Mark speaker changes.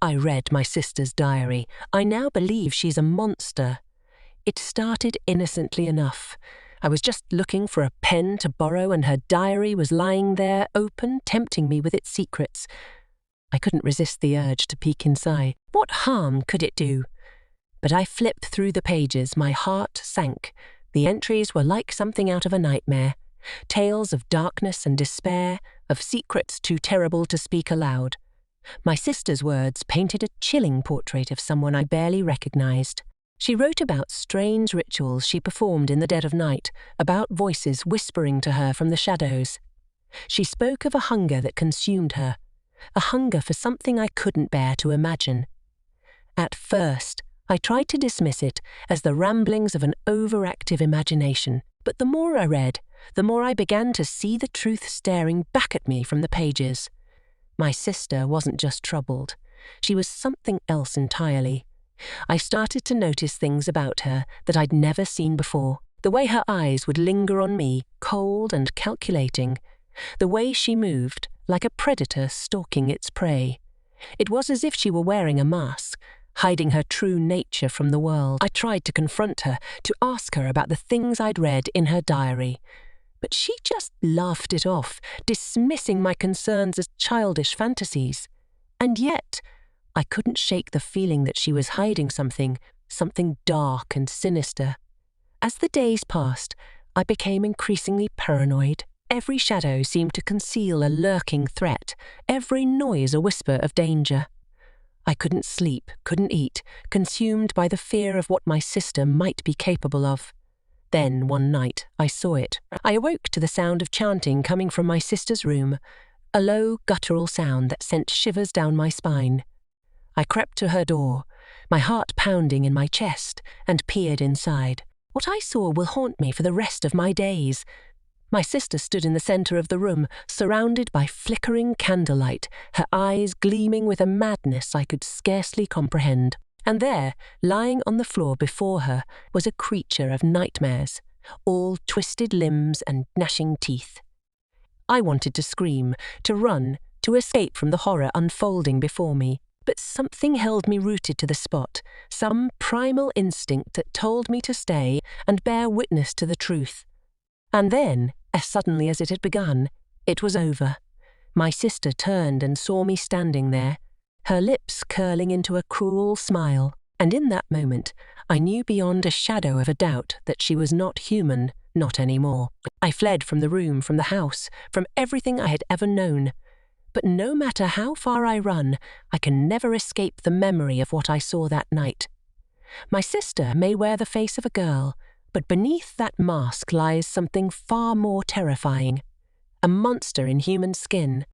Speaker 1: I read my sister's diary. I now believe she's a monster. It started innocently enough. I was just looking for a pen to borrow and her diary was lying there, open, tempting me with its secrets. I couldn't resist the urge to peek inside. What harm could it do? But I flipped through the pages, my heart sank. The entries were like something out of a nightmare. Tales of darkness and despair, of secrets too terrible to speak aloud. My sister's words painted a chilling portrait of someone I barely recognized. She wrote about strange rituals she performed in the dead of night, about voices whispering to her from the shadows. She spoke of a hunger that consumed her, a hunger for something I couldn't bear to imagine. At first, I tried to dismiss it as the ramblings of an overactive imagination, but the more I read, the more I began to see the truth staring back at me from the pages. My sister wasn't just troubled. She was something else entirely. I started to notice things about her that I'd never seen before. The way her eyes would linger on me, cold and calculating. The way she moved, like a predator stalking its prey. It was as if she were wearing a mask, hiding her true nature from the world. I tried to confront her, to ask her about the things I'd read in her diary. But she just laughed it off, dismissing my concerns as childish fantasies. And yet, I couldn't shake the feeling that she was hiding something dark and sinister. As the days passed, I became increasingly paranoid. Every shadow seemed to conceal a lurking threat, every noise a whisper of danger. I couldn't sleep, couldn't eat, consumed by the fear of what my sister might be capable of. Then, one night, I saw it. I awoke to the sound of chanting coming from my sister's room, a low, guttural sound that sent shivers down my spine. I crept to her door, my heart pounding in my chest, and peered inside. What I saw will haunt me for the rest of my days. My sister stood in the center of the room, surrounded by flickering candlelight, her eyes gleaming with a madness I could scarcely comprehend. And there, lying on the floor before her, was a creature of nightmares, all twisted limbs and gnashing teeth. I wanted to scream, to run, to escape from the horror unfolding before me. But something held me rooted to the spot, some primal instinct that told me to stay and bear witness to the truth. And then, as suddenly as it had begun, it was over. My sister turned and saw me standing there, her lips curling into a cruel smile, and in that moment, I knew beyond a shadow of a doubt that she was not human, not anymore. I fled from the room, from the house, from everything I had ever known. But no matter how far I run, I can never escape the memory of what I saw that night. My sister may wear the face of a girl, but beneath that mask lies something far more terrifying. A monster in human skin,